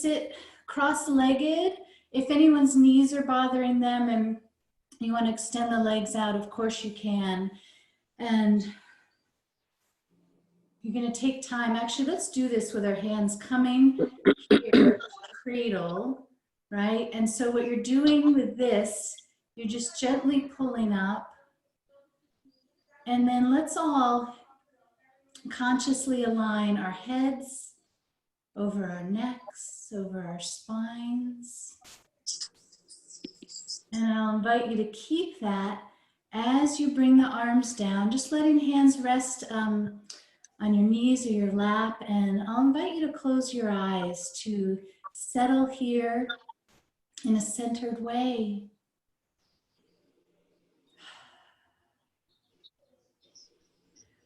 sit cross-legged. If anyone's knees are bothering them and you want to extend the legs out, of course you can. And you're going to take time. Actually, let's do this with our hands coming here, cradle, right? And so what you're doing with this, you're just gently pulling up. And then let's all consciously align our heads over our necks, over our spines. And I'll invite you to keep that as you bring the arms down, just letting hands rest on your knees or your lap. And I'll invite you to close your eyes to settle here in a centered way.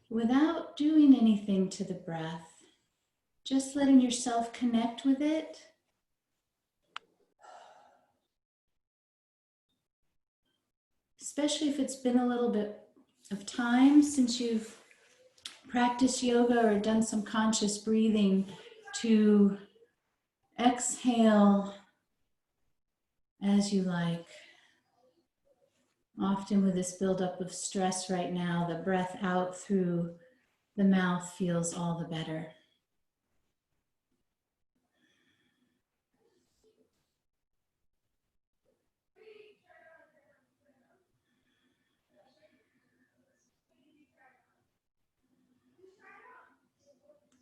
Without doing anything to the breath, just letting yourself connect with it. Especially if it's been a little bit of time since you've practiced yoga or done some conscious breathing, to exhale as you like. Often with this buildup of stress right now, the breath out through the mouth feels all the better.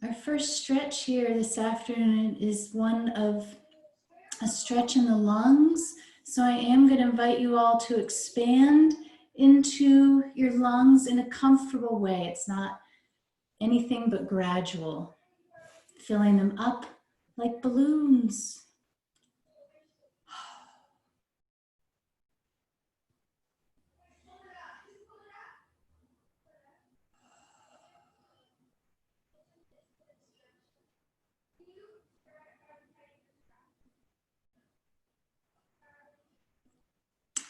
Our first stretch here this afternoon is one of a stretch in the lungs. So I am going to invite you all to expand into your lungs in a comfortable way. It's not anything but gradual. Filling them up like balloons.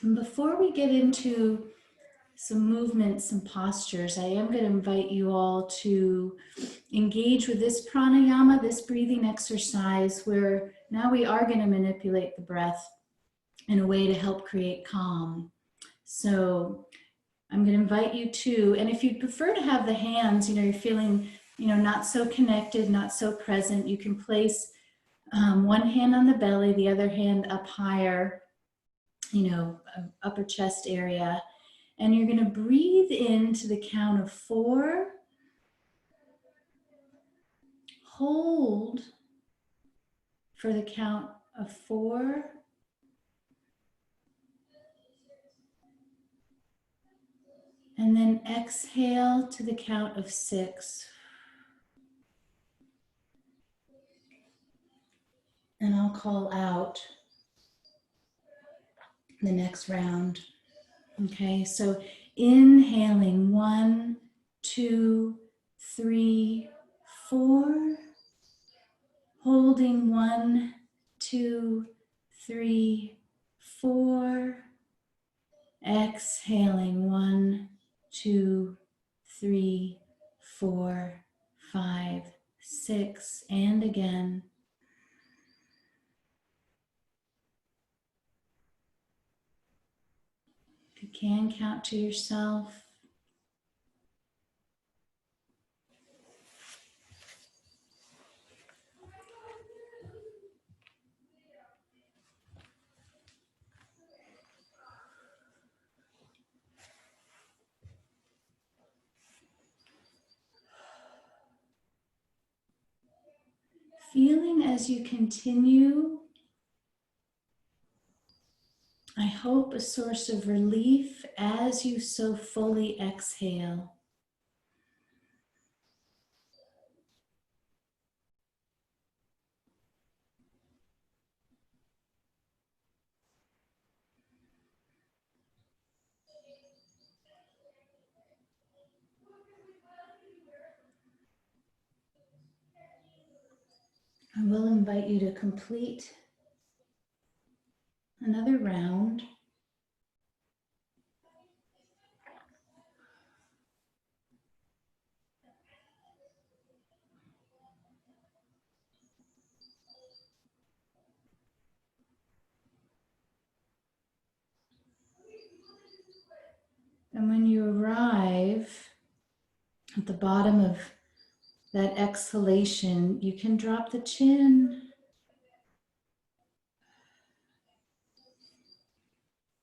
And before we get into some movements, some postures, I am going to invite you all to engage with this pranayama, this breathing exercise, where now we are going to manipulate the breath in a way to help create calm. So I'm going to invite you to, and if you'd prefer to have the hands, you're feeling, not so connected, not so present, you can place one hand on the belly, the other hand up higher, upper chest area. And you're going to breathe into the count of 4. Hold for the count of 4. And then exhale to the count of 6. And I'll call out the next round. Okay, so inhaling 1, 2, 3, 4. Holding 1, 2, 3, 4. Exhaling 1, 2, 3, 4, 5, 6, and again. If you can, count to yourself. Feeling as you continue, I hope a source of relief as you so fully exhale. I will invite you to complete another round. And when you arrive at the bottom of that exhalation, you can drop the chin.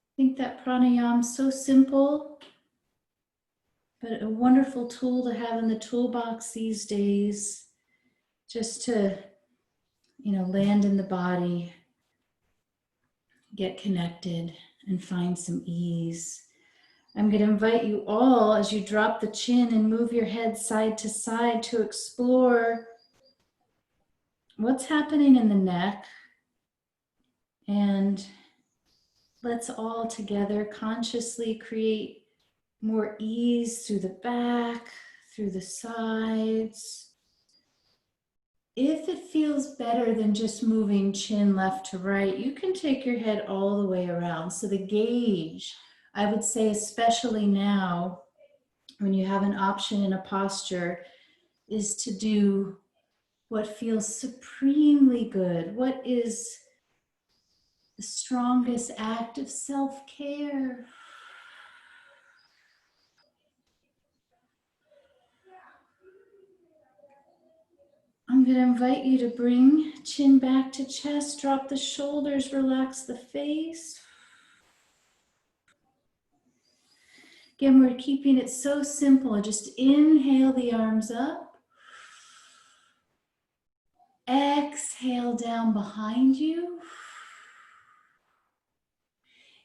I think that pranayama is so simple, but a wonderful tool to have in the toolbox these days, just to, land in the body, get connected, and find some ease. I'm going to invite you all, as you drop the chin and move your head side to side, to explore what's happening in the neck. And let's all together consciously create more ease through the back, through the sides. If it feels better than just moving chin left to right, you can take your head all the way around. So the gauge, I would say, especially now, when you have an option in a posture, is to do what feels supremely good. What is the strongest act of self-care? I'm going to invite you to bring chin back to chest, drop the shoulders, relax the face. Again, we're keeping it so simple. Just inhale the arms up. Exhale down behind you.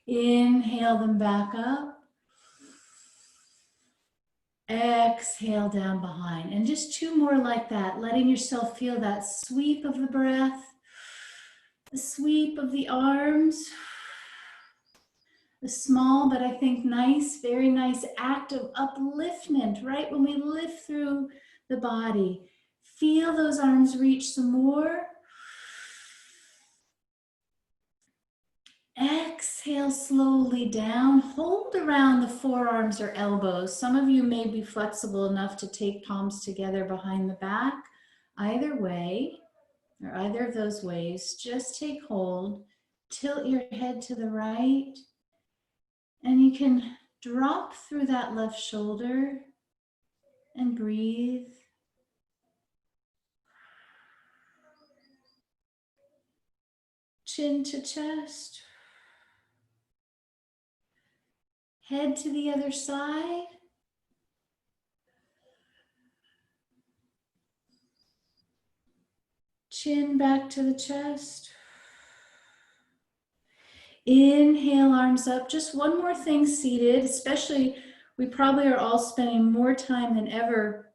Inhale them back up. Exhale down behind. And just two more like that, letting yourself feel that sweep of the breath, the sweep of the arms, the small but I think nice, very nice act of upliftment, right? When we lift through the body, feel those arms reach some more. Exhale slowly down. Hold around the forearms or elbows. Some of you may be flexible enough to take palms together behind the back. Either way, or either of those ways, just take hold. Tilt your head to the right. And you can drop through that left shoulder and breathe. Chin to chest. Head to the other side. Chin back to the chest. Inhale, arms up. Just one more thing seated, especially we probably are all spending more time than ever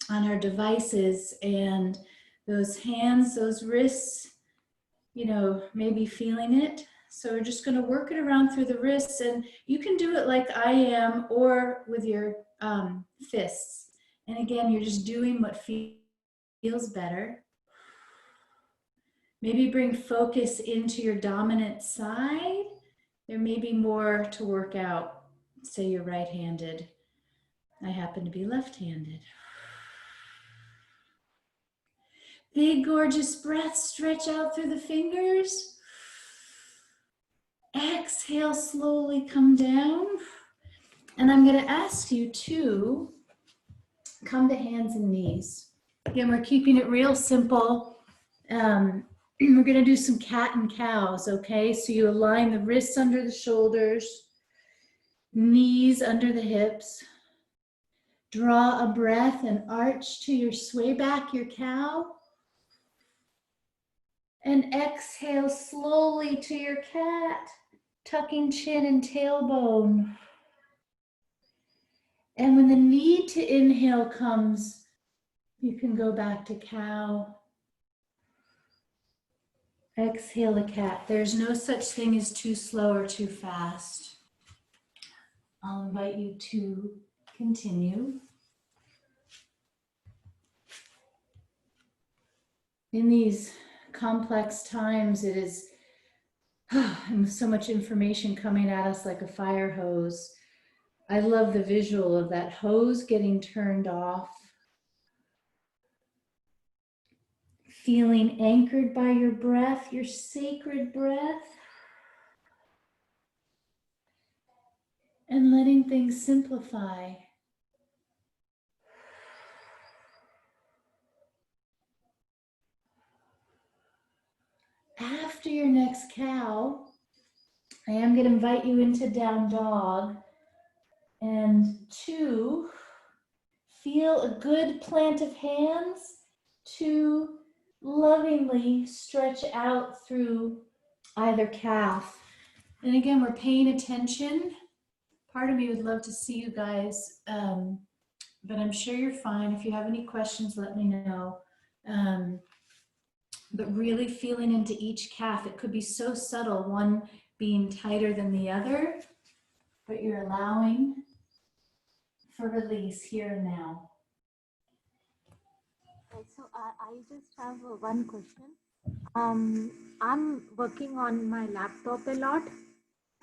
on our devices, and those hands, those wrists, maybe feeling it. So we're just going to work it around through the wrists, and you can do it like I am or with your fists. And again, you're just doing what feels better. Maybe bring focus into your dominant side. There may be more to work out. Say you're right-handed. I happen to be left-handed. Big, gorgeous breath. Stretch out through the fingers. Exhale, slowly come down. And I'm going to ask you to come to hands and knees. Again, we're keeping it real simple. We're going to do some cat and cows, okay? So you align the wrists under the shoulders, knees under the hips. Draw a breath and arch to your sway back, your cow. And exhale slowly to your cat, tucking chin and tailbone. And when the need to inhale comes, you can go back to cow. Exhale to cat. There's no such thing as too slow or too fast. I'll invite you to continue. In these complex times, it is so much information coming at us like a fire hose. I love the visual of that hose getting turned off. Feeling anchored by your breath, your sacred breath. and letting things simplify. After your next cow, I am going to invite you into down dog, and 2, feel a good plant of hands. 2, lovingly stretch out through either calf. And again, we're paying attention. Part of me would love to see you guys, but I'm sure you're fine. If you have any questions, let me know. But really feeling into each calf. It could be so subtle, one being tighter than the other, but you're allowing for release here and now. So I just have one question. I'm working on my laptop a lot,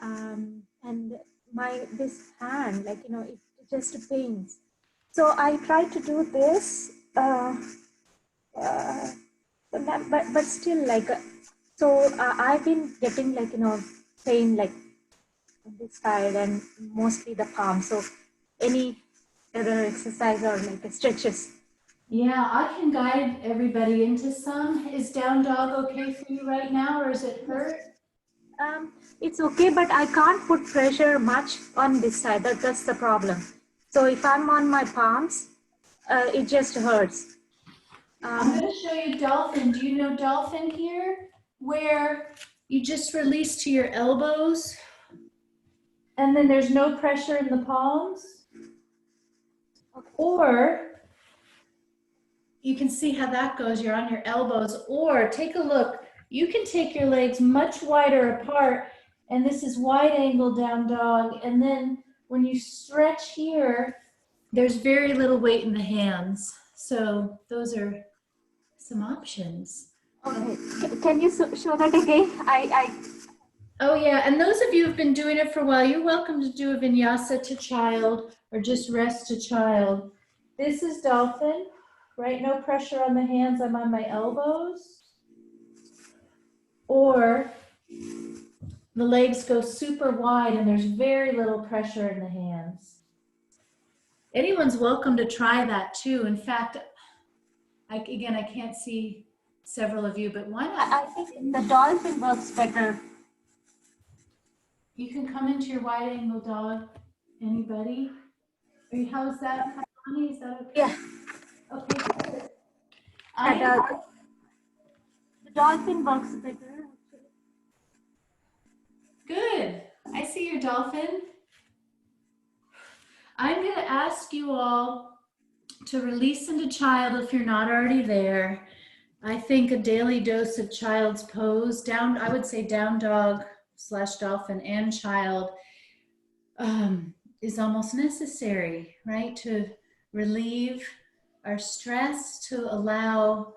and this hand, like it just pains. So I try to do this, but still so I've been getting pain like on this side and mostly the palm. So any other exercise or stretches? Yeah, I can guide everybody into some. Is down dog okay for you right now, or is it hurt? It's okay, but I can't put pressure much on this side. That's the problem. So if I'm on my palms, it just hurts. I'm going to show you dolphin. Do you know dolphin here? Where you just release to your elbows, and then there's no pressure in the palms. Okay. Or you can see how that goes. You're on your elbows. Or take a look. You can take your legs much wider apart, and this is wide angle down dog. And then when you stretch here, there's very little weight in the hands. So those are some options. Okay. Can you show that again? Oh yeah, and those of you who've been doing it for a while, you're welcome to do a vinyasa to child or just rest to child. This is dolphin, right? No pressure on the hands, I'm on my elbows. Or the legs go super wide and there's very little pressure in the hands. Anyone's welcome to try that too. In fact, I can't see several of you, but why not? I think the dolphin works better. You can come into your wide angle dog. Anybody? How's that? Honey, is that okay? Yeah. Okay, good. The dolphin works better. Good. I see your dolphin. I'm going to ask you all to release into child if you're not already there. I think a daily dose of child's pose, down, I would say down dog / dolphin and child is almost necessary, right? To relieve our stress, to allow,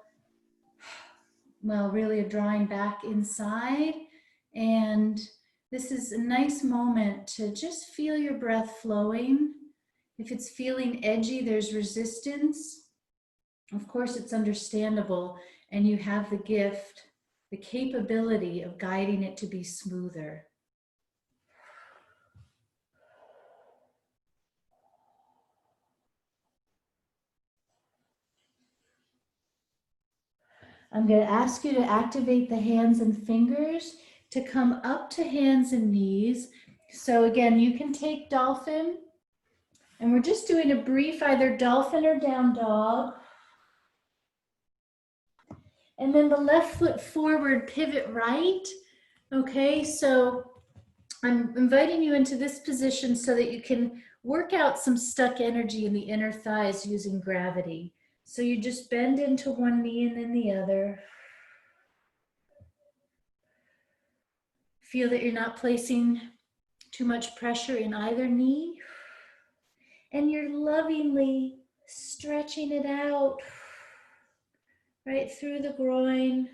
well, really a drawing back inside. And this is a nice moment to just feel your breath flowing. If it's feeling edgy, there's resistance. Of course, it's understandable, and you have the gift, the capability of guiding it to be smoother. I'm going to ask you to activate the hands and fingers to come up to hands and knees. So again, you can take dolphin, and we're just doing a brief either dolphin or down dog. And then the left foot forward, pivot right. Okay, so I'm inviting you into this position so that you can work out some stuck energy in the inner thighs using gravity. So you just bend into one knee and then the other. Feel that you're not placing too much pressure in either knee. And you're lovingly stretching it out right through the groin.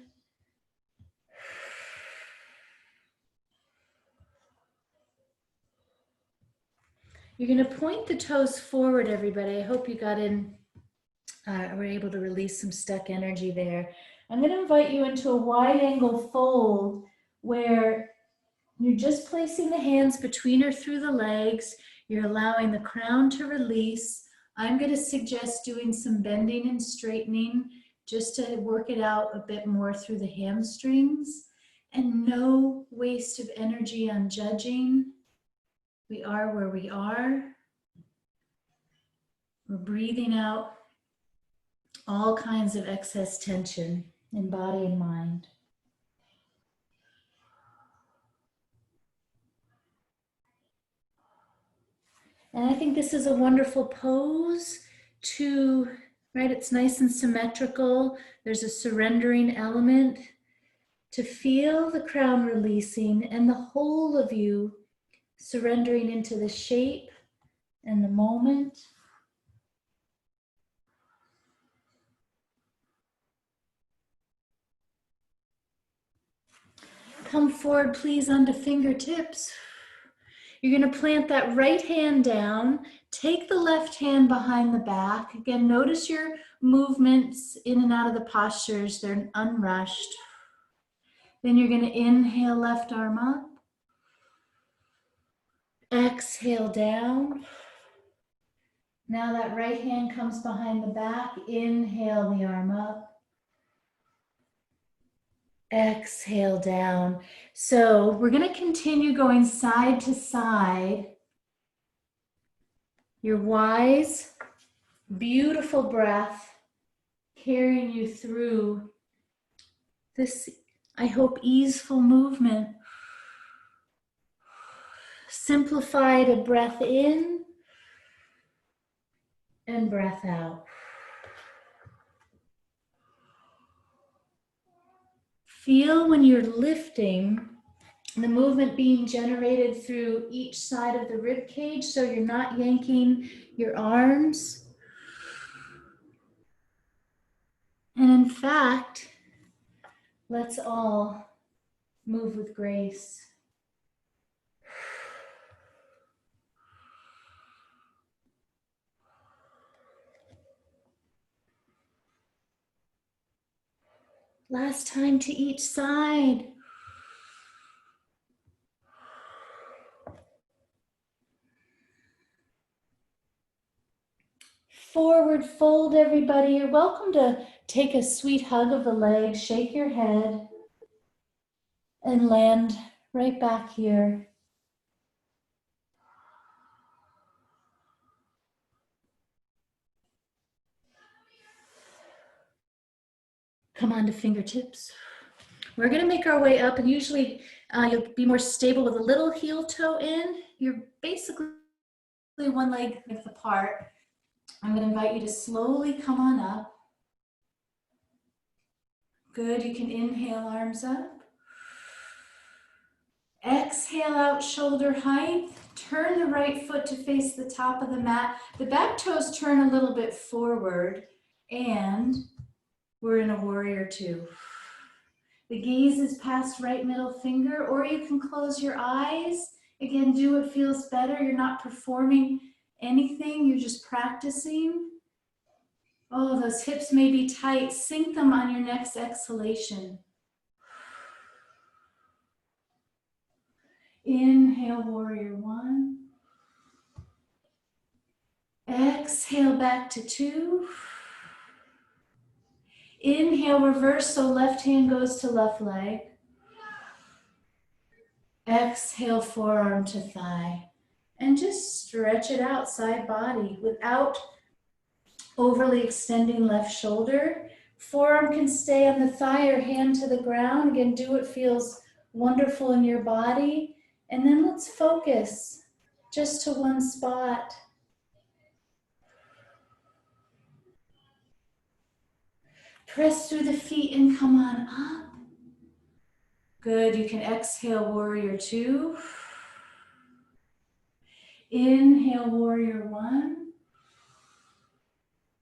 You're going to point the toes forward, everybody. I hope you got in, were able to release some stuck energy there. I'm going to invite you into a wide angle fold where You're just placing the hands between or through the legs. You're allowing the crown to release. I'm going to suggest doing some bending and straightening just to work it out a bit more through the hamstrings. And no waste of energy on judging. We are where we are. We're breathing out all kinds of excess tension in body and mind. And I think this is a wonderful pose to, right, it's nice and symmetrical. There's a surrendering element to feel the crown releasing and the whole of you surrendering into the shape and the moment. Come forward, please, onto fingertips. You're going to plant that right hand down. Take the left hand behind the back. Again, notice your movements in and out of the postures. They're unrushed. Then you're going to inhale, left arm up. Exhale down. Now that right hand comes behind the back. Inhale the arm up. Exhale down. So we're going to continue going side to side. Your wise, beautiful breath carrying you through this, I hope, easeful movement. Simplified a breath in and breath out. Feel when you're lifting, the movement being generated through each side of the rib cage, so you're not yanking your arms. And in fact, let's all move with grace. Last time to each side. Forward fold, everybody. You're welcome to take a sweet hug of the legs, shake your head, and land right back here. Come on to fingertips. We're going to make our way up, and usually you'll be more stable with a little heel toe in. You're basically one leg width apart. I'm going to invite you to slowly come on up. Good. You can inhale, arms up. Exhale out, shoulder height. Turn the right foot to face the top of the mat. The back toes turn a little bit forward, and we're in a warrior two. The gaze is past right middle finger, or you can close your eyes. Again, do what feels better. You're not performing anything, you're just practicing. Oh, those hips may be tight. Sink them on your next exhalation. Inhale, warrior one. Exhale back to two. Inhale, reverse, so left hand goes to left leg. Exhale, forearm to thigh. And just stretch it out, side body, without overly extending left shoulder. Forearm can stay on the thigh or hand to the ground. Again, do what feels wonderful in your body. And then let's focus just to one spot. Press through the feet and come on up. Good, you can exhale, warrior two. Inhale, warrior one.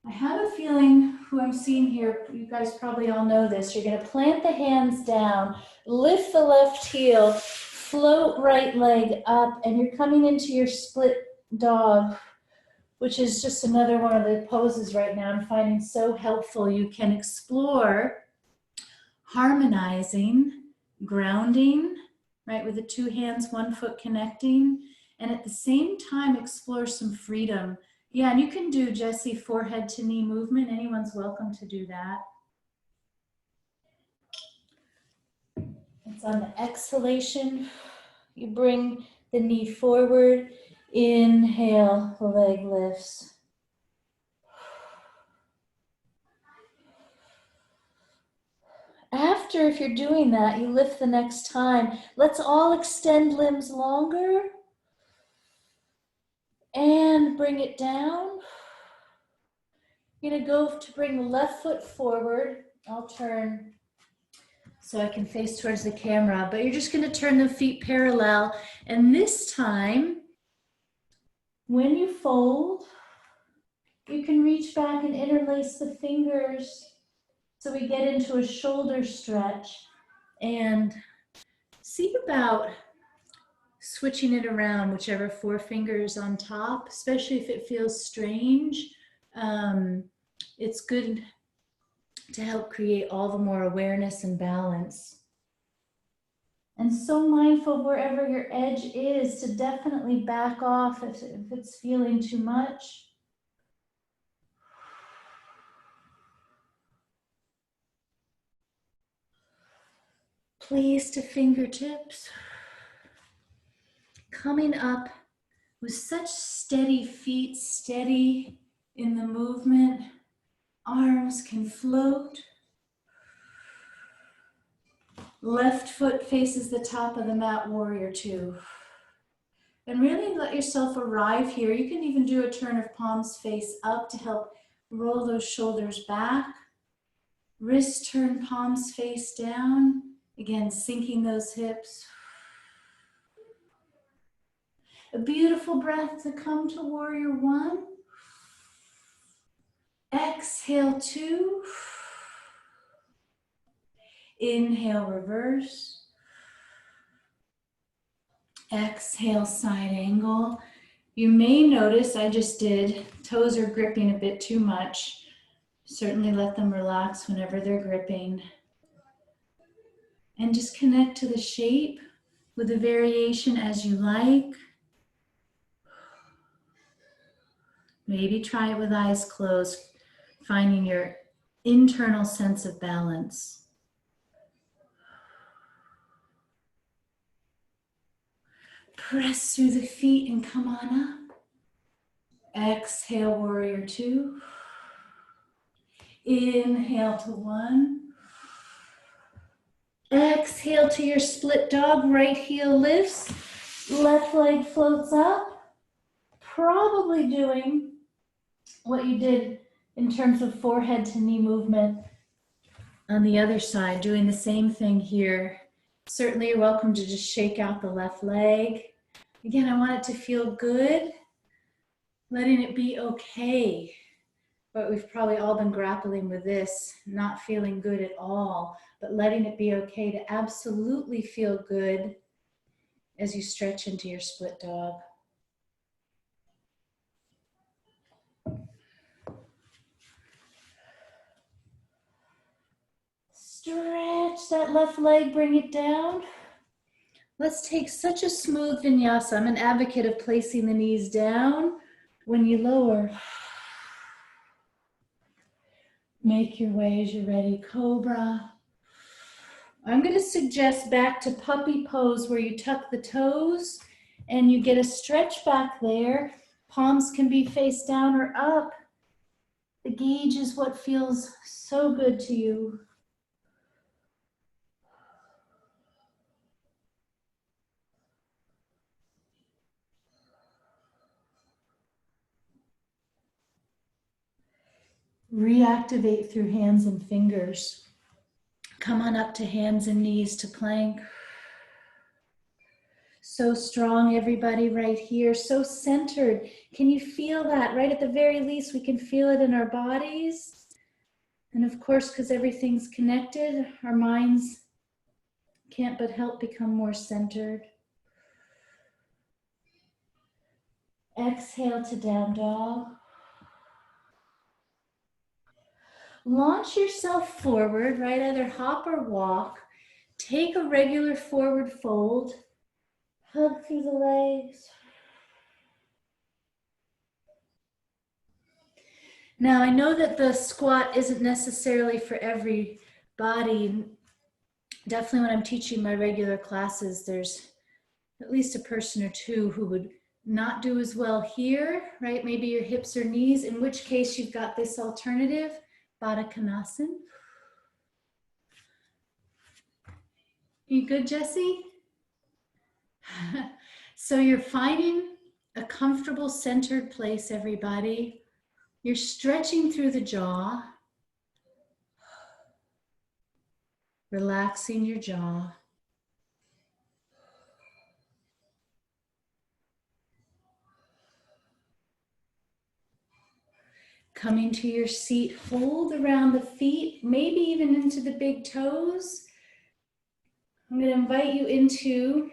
I have a feeling who I'm seeing here, you guys probably all know this. You're gonna plant the hands down, lift the left heel, float right leg up, and you're coming into your split dog, which is just another one of the poses right now I'm finding so helpful. You can explore harmonizing, grounding, right? With the two hands, one foot connecting. And at the same time, explore some freedom. Yeah, and you can do, Jesse, forehead to knee movement. Anyone's welcome to do that. It's on the exhalation. You bring the knee forward. Inhale, the leg lifts. After, if you're doing that, you lift the next time. Let's all extend limbs longer. And bring it down. You're gonna go to bring the left foot forward. I'll turn so I can face towards the camera, but you're just gonna turn the feet parallel. And this time, when you fold, you can reach back and interlace the fingers so we get into a shoulder stretch. And see about switching it around, whichever forefinger is on top, especially if it feels strange. It's good to help create all the more awareness and balance. And so mindful wherever your edge is to definitely back off if it's feeling too much. Please to fingertips. Coming up with such steady feet, steady in the movement. Arms can float. Left foot faces the top of the mat, warrior two. And really let yourself arrive here. You can even do a turn of palms face up to help roll those shoulders back. Wrist turn, palms face down. Again, sinking those hips. A beautiful breath to come to warrior one. Exhale two. Inhale, reverse. Exhale, side angle. You may notice, I just did, toes are gripping a bit too much. Certainly let them relax whenever they're gripping. And just connect to the shape with a variation as you like. Maybe try it with eyes closed, finding your internal sense of balance. Press through the feet and come on up. Exhale, warrior two. Inhale to one. Exhale to your split dog. Right heel lifts. Left leg floats up. Probably doing what you did in terms of forehead to knee movement on the other side. Doing the same thing here. Certainly you're welcome to just shake out the left leg. Again, I want it to feel good. Letting it be okay. But we've probably all been grappling with this, not feeling good at all, but letting it be okay to absolutely feel good as you stretch into your split dog. Stretch that left leg, bring it down. Let's take such a smooth vinyasa. I'm an advocate of placing the knees down when you lower. Make your way as you're ready. Cobra. I'm going to suggest back to puppy pose where you tuck the toes and you get a stretch back there. Palms can be face down or up. The gauge is what feels so good to you. Reactivate through hands and fingers. Come on up to hands and knees to plank. So strong, everybody, right here. So centered. Can you feel that? Right at the very least, we can feel it in our bodies. And of course, because everything's connected, our minds can't but help become more centered. Exhale to down dog. Launch yourself forward, right? Either hop or walk. Take a regular forward fold. Hug through the legs. Now, I know that the squat isn't necessarily for every body. Definitely when I'm teaching my regular classes, there's at least a person or two who would not do as well here, right? Maybe your hips or knees, in which case you've got this alternative, Baddha Konasana. You good, Jesse? So you're finding a comfortable centered place, everybody. You're stretching through the jaw, relaxing your jaw. Coming to your seat, hold around the feet, maybe even into the big toes. I'm going to invite you into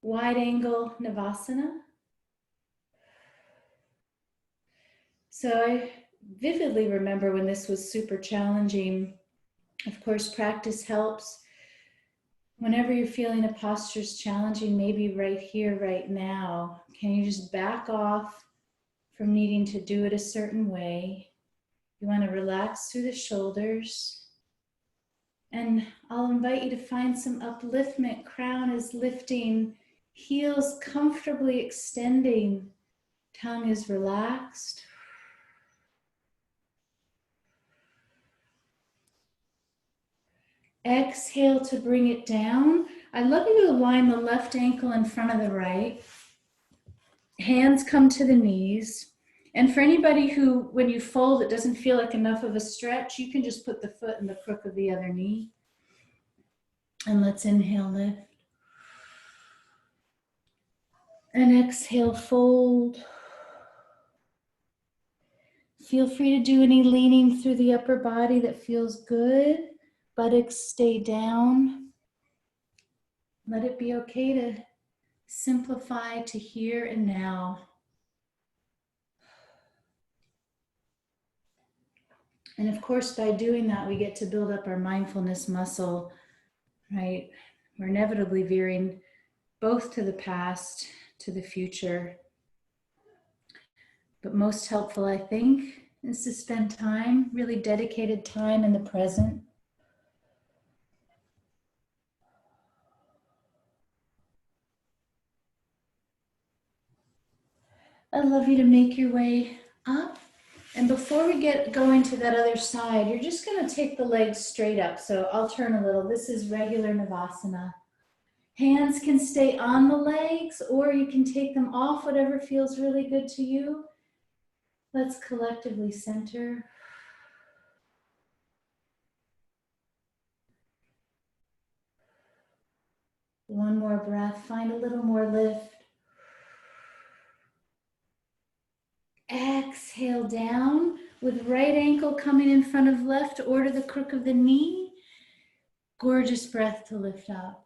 wide angle Navasana. So I vividly remember when this was super challenging. Of course, practice helps. Whenever you're feeling a posture is challenging, maybe right here, right now, can you just back off from needing to do it a certain way? You want to relax through the shoulders. And I'll invite you to find some upliftment. Crown is lifting, heels comfortably extending, tongue is relaxed. Exhale to bring it down. I'd love you to align the left ankle in front of the right. Hands come to the knees. And for anybody who, when you fold, it doesn't feel like enough of a stretch, you can just put the foot in the crook of the other knee. And let's inhale, lift. And exhale, fold. Feel free to do any leaning through the upper body that feels good. Buttocks stay down. Let it be okay to simplify to here and now. And of course, by doing that, we get to build up our mindfulness muscle, right? We're inevitably veering both to the past, to the future. But most helpful, I think, is to spend time, really dedicated time in the present. I'd love you to make your way up. And before we get going to that other side, you're just going to take the legs straight up. So I'll turn a little. This is regular Navasana. Hands can stay on the legs, or you can take them off, whatever feels really good to you. Let's collectively center. One more breath. Find a little more lift. Exhale down with right ankle coming in front of left or to the crook of the knee. Gorgeous breath to lift up.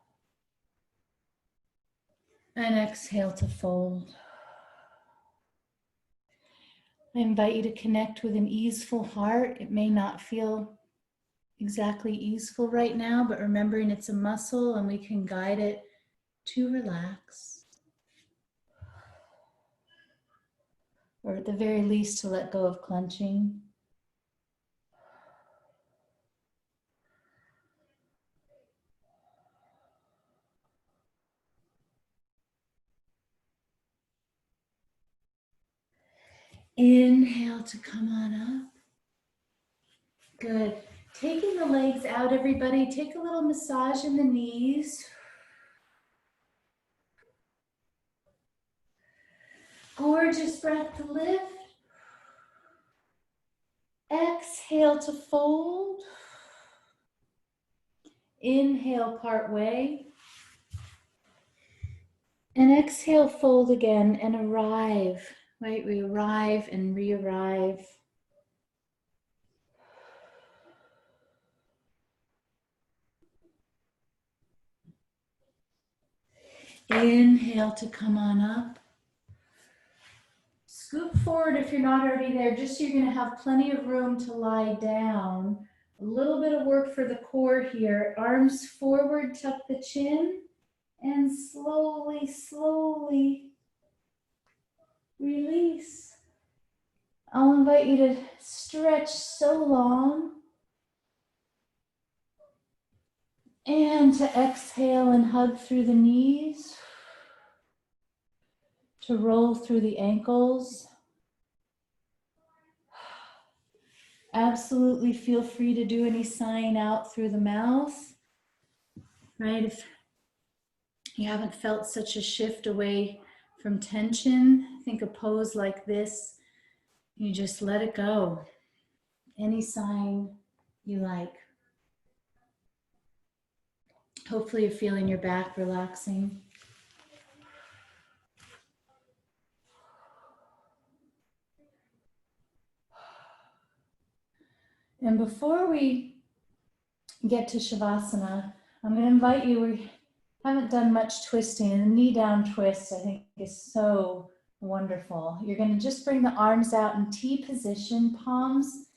And exhale to fold. I invite you to connect with an easeful heart. It may not feel exactly easeful right now, but remembering it's a muscle and we can guide it to relax. Or at the very least to let go of clenching. Inhale to come on up. Good. Taking the legs out, everybody. Take a little massage in the knees. Gorgeous breath to lift. Exhale to fold. Inhale, part way. And exhale, fold again and arrive, right? We arrive and re-arrive. Inhale to come on up. Scoop forward if you're not already there, just so you're going to have plenty of room to lie down. A little bit of work for the core here. Arms forward, tuck the chin, and slowly, slowly release. I'll invite you to stretch so long and to exhale and hug through the knees, to roll through the ankles. Absolutely feel free to do any sighing out through the mouth, right? If you haven't felt such a shift away from tension, I think a pose like this, you just let it go. Any sign you like. Hopefully you're feeling your back relaxing. And before we get to Shavasana, I'm going to invite you, we haven't done much twisting, and the knee down twist I think is so wonderful. You're going to just bring the arms out in T position, palms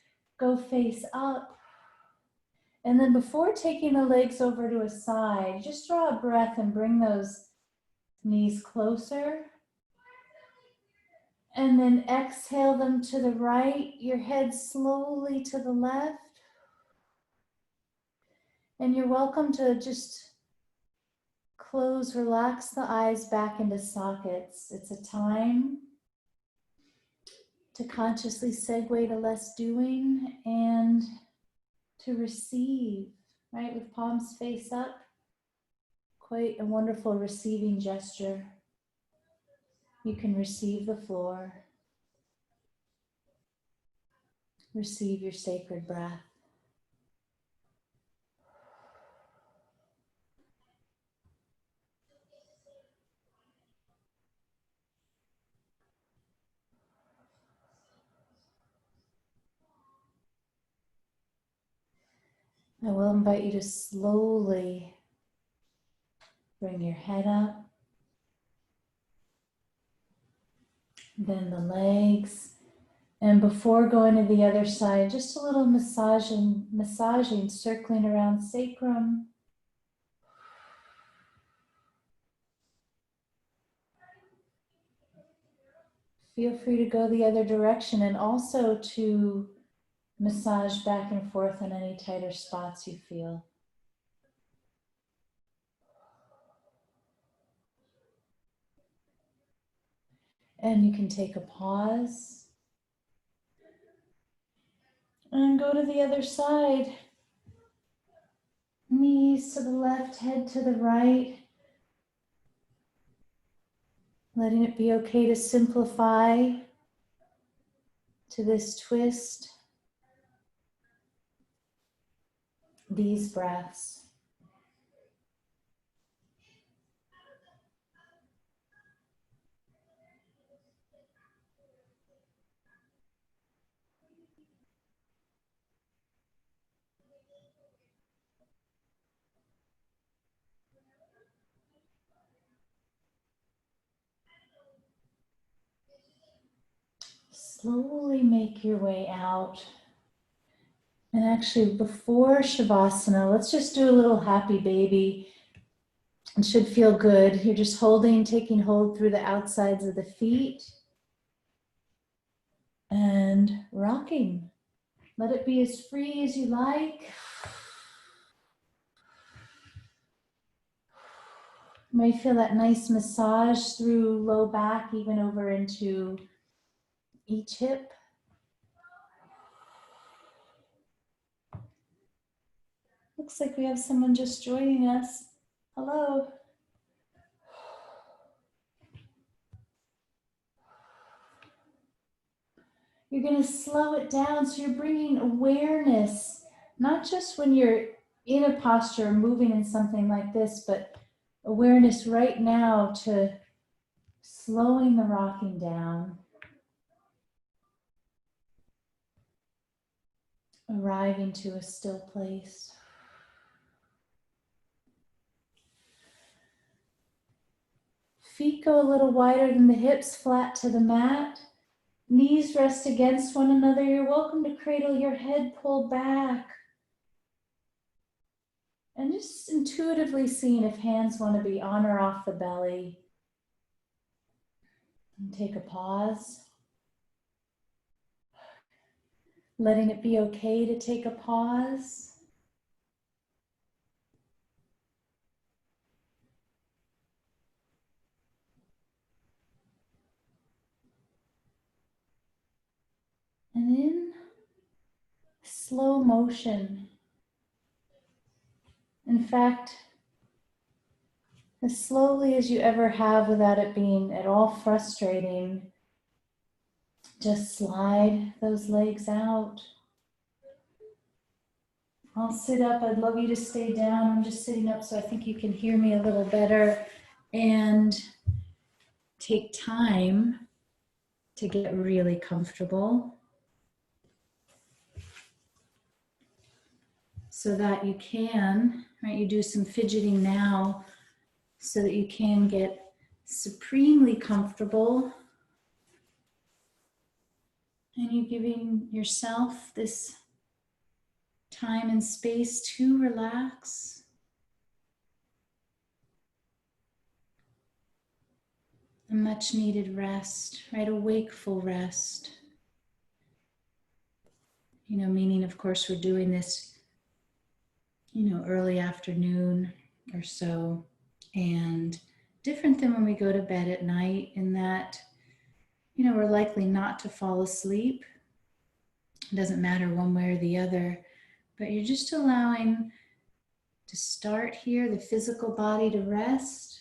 go face up. And then before taking the legs over to a side, just draw a breath and bring those knees closer. And then exhale them to the right, your head slowly to the left. And you're welcome to just close, relax the eyes back into sockets. It's a time to consciously segue to less doing and to receive, right? With palms face up, quite a wonderful receiving gesture. You can receive the floor, receive your sacred breath. I will invite you to slowly bring your head up, then the legs, and before going to the other side, just a little massaging, circling around sacrum. Feel free to go the other direction and also to massage back and forth on any tighter spots you feel. And you can take a pause and go to the other side. Knees to the left, head to the right. Letting it be okay to simplify to this twist, these breaths. Slowly make your way out. And actually, before Shavasana, let's just do a little happy baby. It should feel good. You're just holding, taking hold through the outsides of the feet and rocking. Let it be as free as you like. You may feel that nice massage through low back, even over into each hip. Looks like we have someone just joining us. Hello. You're going to slow it down so you're bringing awareness, not just when you're in a posture moving in something like this, but awareness right now to slowing the rocking down, arriving to a still place. Feet go a little wider than the hips, flat to the mat. Knees rest against one another. You're welcome to cradle your head, pull back. And just intuitively seeing if hands want to be on or off the belly. And take a pause. Letting it be okay to take a pause. And in slow motion, in fact, as slowly as you ever have without it being at all frustrating, just slide those legs out. I'll sit up. I'd love you to stay down. I'm just sitting up so I think you can hear me a little better. And take time to get really comfortable so that you can, right? You do some fidgeting now so that you can get supremely comfortable. And you're giving yourself this time and space to relax. A much needed rest, right? A wakeful rest. You know, meaning, of course, we're doing this, you know, early afternoon or so, and different than when we go to bed at night in that, you know, we're likely not to fall asleep. It doesn't matter one way or the other, but you're just allowing to start here, the physical body to rest,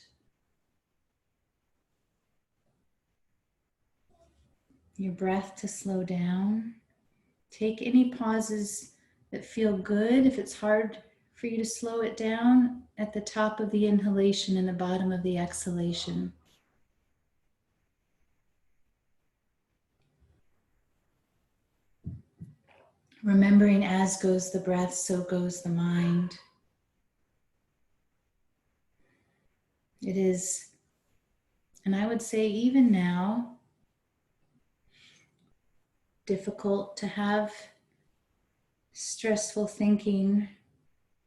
your breath to slow down. Take any pauses that feel good. If it's hard for you to slow it down, at the top of the inhalation and the bottom of the exhalation. Remembering as goes the breath, so goes the mind. It is, and I would say even now, difficult to have stressful thinking,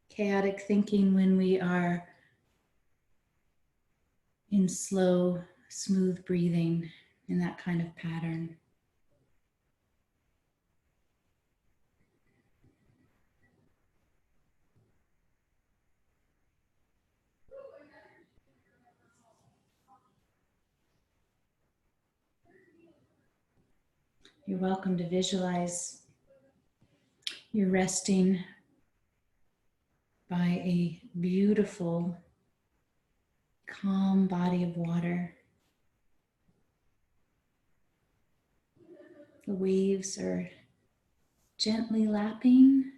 chaotic thinking when we are in slow, smooth breathing in that kind of pattern. You're welcome to visualize you're resting by a beautiful, calm body of water. The waves are gently lapping.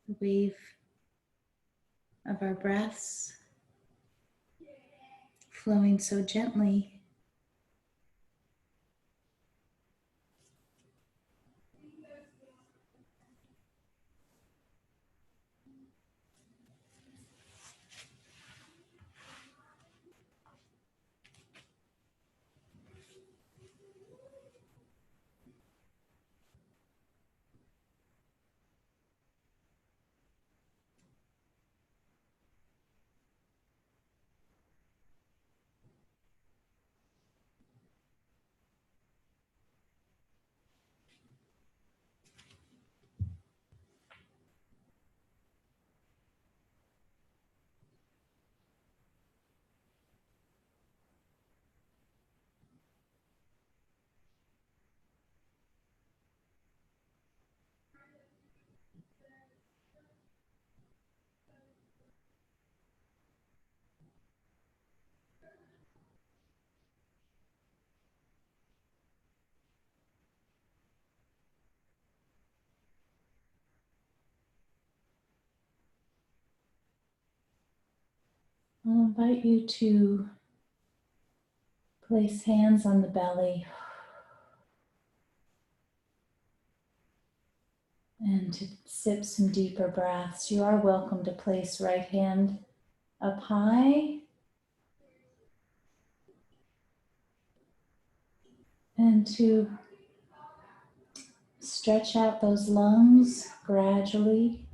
The wave of our breaths flowing so gently. I'll invite you to place hands on the belly and to sip some deeper breaths. You are welcome to place right hand up high and to Stretch out those lungs gradually.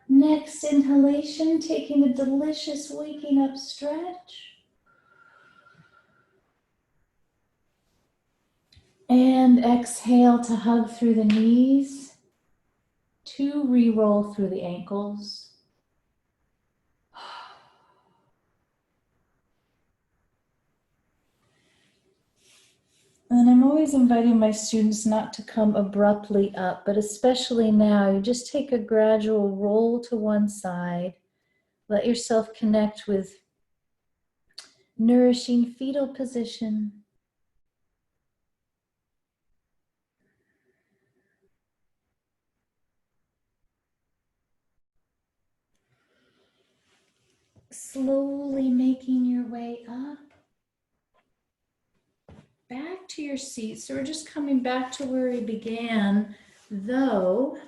Next inhalation, taking a delicious waking up stretch. And exhale to hug through the knees, to re-roll through the ankles. And I'm always inviting my students not to come abruptly up, but especially now, you just take a gradual roll to one side. Let yourself connect with nourishing fetal position. Slowly making your way up, back to your seat. So we're just coming back to where we began, though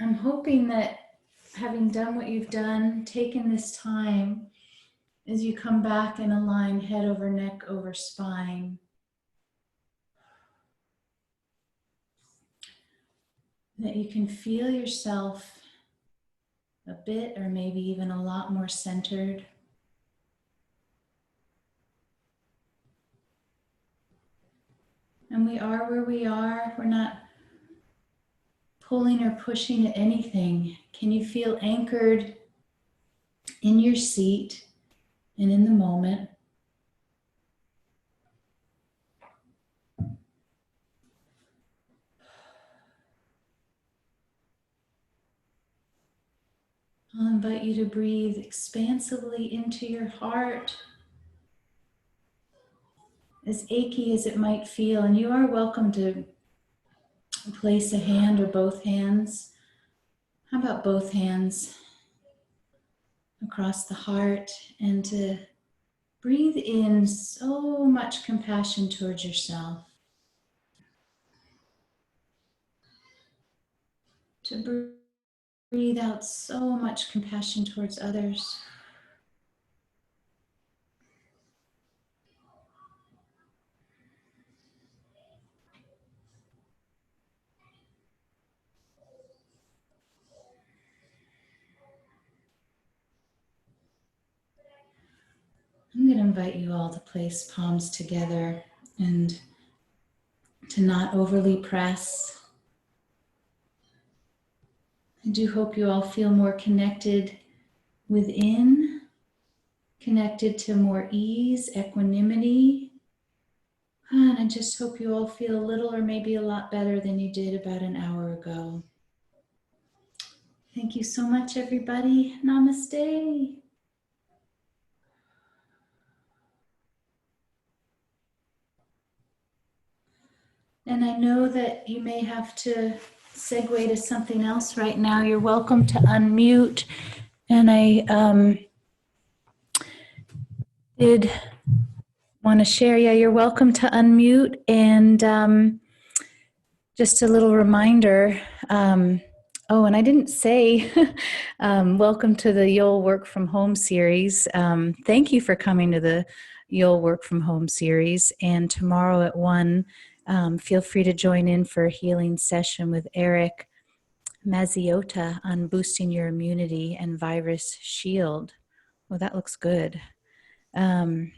I'm hoping that having done what you've done, taken this time, as you come back and align head over neck over spine, that you can feel yourself a bit or maybe even a lot more centered. And we are where we are. We're not pulling or pushing at anything. Can you feel anchored in your seat and in the moment? I'll invite you to breathe expansively into your heart, as achy as it might feel. And you are welcome to place a hand or both hands. How about both hands across the heart, and to breathe in so much compassion towards yourself. To breathe out so much compassion towards others. I'm going to invite you all to place palms together and to not overly press. I do hope you all feel more connected within, connected to more ease, equanimity. And I just hope you all feel a little or maybe a lot better than you did about an hour ago. Thank you so much, everybody. Namaste. And I know that you may have to segue to something else right now. You're welcome to unmute. And I did want to share, you're welcome to unmute. And just a little reminder, oh, and I didn't say, welcome to the You'll Work From Home series. Thank you for coming to the You'll Work From Home series. And tomorrow at 1, feel free to join in for a healing session with Eric Mazziota on boosting your immunity and virus shield. Well, that looks good.